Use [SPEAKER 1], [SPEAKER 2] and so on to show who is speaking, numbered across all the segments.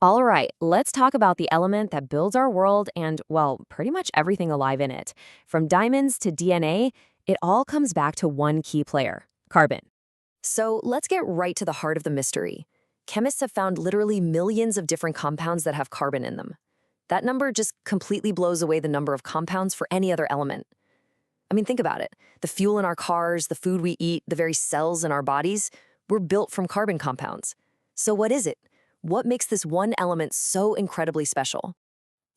[SPEAKER 1] All right, let's talk about the element that builds our world and, well, pretty much everything alive in it. From diamonds to DNA, it all comes back to one key player, carbon. So let's get right to the heart of the mystery. Chemists have found literally millions of different compounds that have carbon in them. That number just completely blows away the number of compounds for any other element. I mean, think about it. The fuel in our cars, the food we eat, the very cells in our bodies, were built from carbon compounds. So what is it? What makes this one element so incredibly special?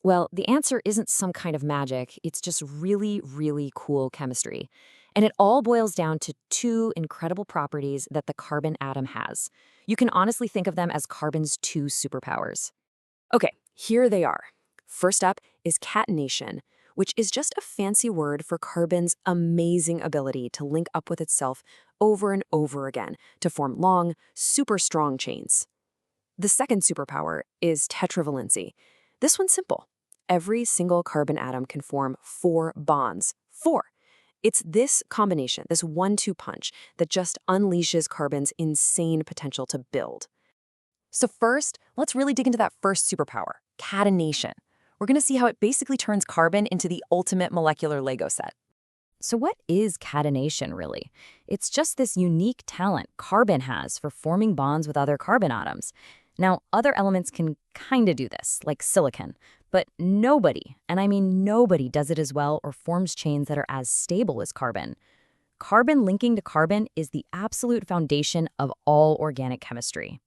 [SPEAKER 1] Well, the answer isn't some kind of magic. It's just really, really cool chemistry. And it all boils down to two incredible properties that the carbon atom has. You can honestly think of them as carbon's two superpowers. Okay, here they are. First up is catenation, which is just a fancy word for carbon's amazing ability to link up with itself over and over again to form long, super strong chains. The second superpower is tetravalency. This one's simple. Every single carbon atom can form 4 bonds. 4. It's this combination, this 1-2 punch, that just unleashes carbon's insane potential to build. So first, let's really dig into that first superpower, catenation. We're going to see how it basically turns carbon into the ultimate molecular Lego set. So what is catenation, really? It's just this unique talent carbon has for forming bonds with other carbon atoms. Now, other elements can kind of do this, like silicon, but nobody, and I mean nobody, does it as well or forms chains that are as stable as carbon. Carbon linking to carbon is the absolute foundation of all organic chemistry.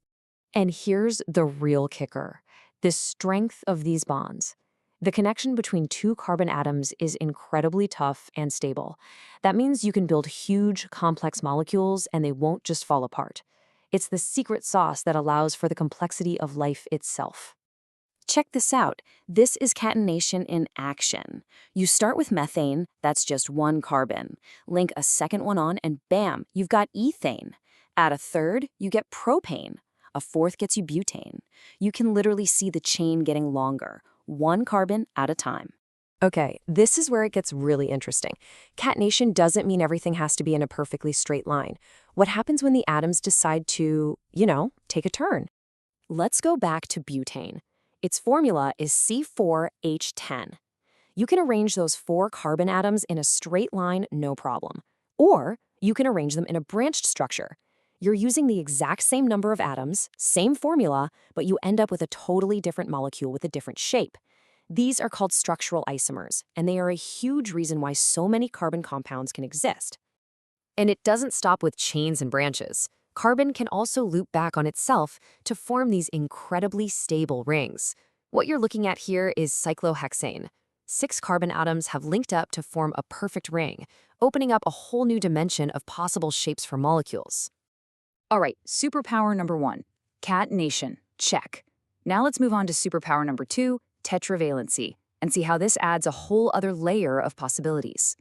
[SPEAKER 1] And here's the real kicker, the strength of these bonds. The connection between two carbon atoms is incredibly tough and stable. That means you can build huge, complex molecules and they won't just fall apart. It's the secret sauce that allows for the complexity of life itself. Check this out. This is catenation in action. You start with methane, that's just one carbon. Link a second one on and bam, you've got ethane. Add a third, you get propane. A fourth gets you butane. You can literally see the chain getting longer, one carbon at a time. Okay, this is where it gets really interesting. Catenation doesn't mean everything has to be in a perfectly straight line. What happens when the atoms decide to, take a turn? Let's go back to butane. Its formula is C4H10. You can arrange those 4 carbon atoms in a straight line, no problem. Or you can arrange them in a branched structure. You're using the exact same number of atoms, same formula, but you end up with a totally different molecule with a different shape. These are called structural isomers, and they are a huge reason why so many carbon compounds can exist. And it doesn't stop with chains and branches. Carbon can also loop back on itself to form these incredibly stable rings. What you're looking at here is cyclohexane. 6 carbon atoms have linked up to form a perfect ring, opening up a whole new dimension of possible shapes for molecules.
[SPEAKER 2] All right, superpower number 1, catenation, check. Now let's move on to superpower number 2, tetravalency, and see how this adds a whole other layer of possibilities.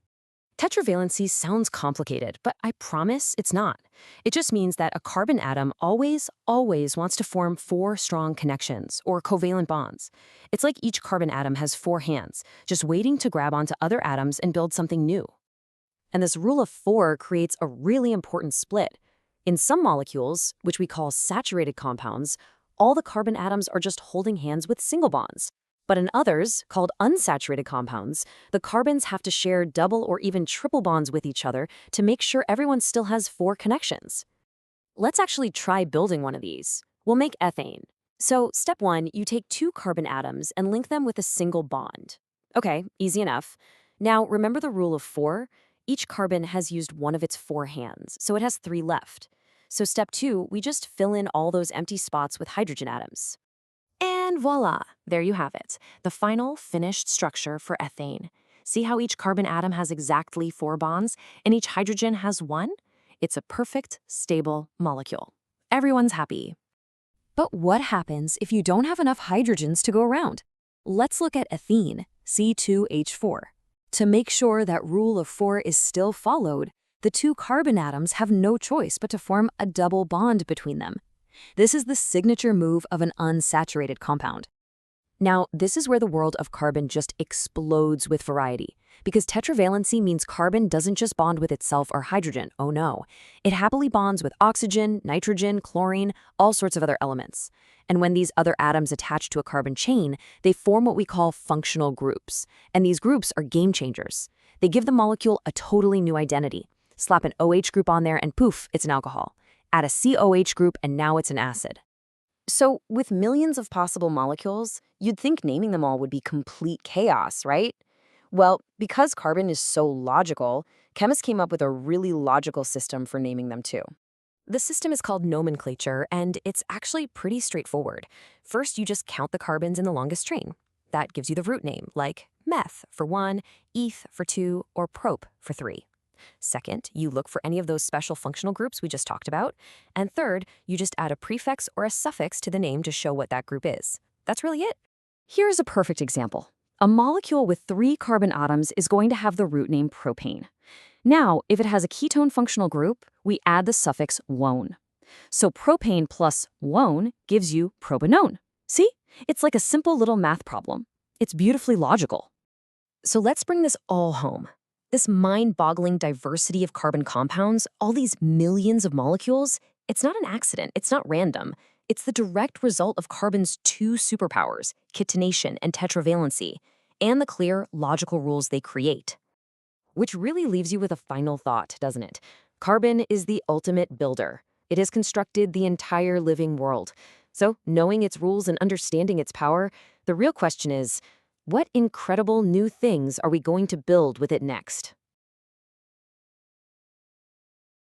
[SPEAKER 1] Tetravalency sounds complicated, but I promise it's not. It just means that a carbon atom always wants to form 4 strong connections, or covalent bonds. It's like each carbon atom has 4 hands, just waiting to grab onto other atoms and build something new. And this rule of 4 creates a really important split. In some molecules, which we call saturated compounds, all the carbon atoms are just holding hands with single bonds. But in others, called unsaturated compounds, the carbons have to share double or even triple bonds with each other to make sure everyone still has 4 connections. Let's actually try building one of these. We'll make ethane. So step 1, you take 2 carbon atoms and link them with a single bond. Okay, easy enough. Now remember the rule of 4? Each carbon has used one of its 4 hands, so it has 3 left. So step 2, we just fill in all those empty spots with hydrogen atoms. And voila, there you have it, the final finished structure for ethane. See how each carbon atom has exactly 4 bonds, and each hydrogen has 1? It's a perfect, stable molecule. Everyone's happy. But what happens if you don't have enough hydrogens to go around? Let's look at ethene, C2H4. To make sure that rule of 4 is still followed, the 2 carbon atoms have no choice but to form a double bond between them. This is the signature move of an unsaturated compound. Now, this is where the world of carbon just explodes with variety. Because tetravalency means carbon doesn't just bond with itself or hydrogen, oh no. It happily bonds with oxygen, nitrogen, chlorine, all sorts of other elements. And when these other atoms attach to a carbon chain, they form what we call functional groups. And these groups are game changers. They give the molecule a totally new identity. Slap an OH group on there and poof, it's an alcohol. Add a COH group and now it's an acid. So, with millions of possible molecules, you'd think naming them all would be complete chaos, right? Well, because carbon is so logical, chemists came up with a really logical system for naming them too. The system is called nomenclature, and it's actually pretty straightforward. First, you just count the carbons in the longest train. That gives you the root name, like meth for 1, eth for 2, or prop for 3. Second, you look for any of those special functional groups we just talked about. And third, you just add a prefix or a suffix to the name to show what that group is. That's really it. Here's a perfect example. A molecule with 3 carbon atoms is going to have the root name propane. Now, if it has a ketone functional group, we add the suffix -one. So propane plus -one gives you propanone. See? It's like a simple little math problem. It's beautifully logical. So let's bring this all home. This mind-boggling diversity of carbon compounds, all these millions of molecules, it's not an accident, it's not random. It's the direct result of carbon's 2 superpowers, kitination and tetravalency, and the clear, logical rules they create. Which really leaves you with a final thought, doesn't it? Carbon is the ultimate builder. It has constructed the entire living world. So, knowing its rules and understanding its power, the real question is, what incredible new things are we going to build with it next?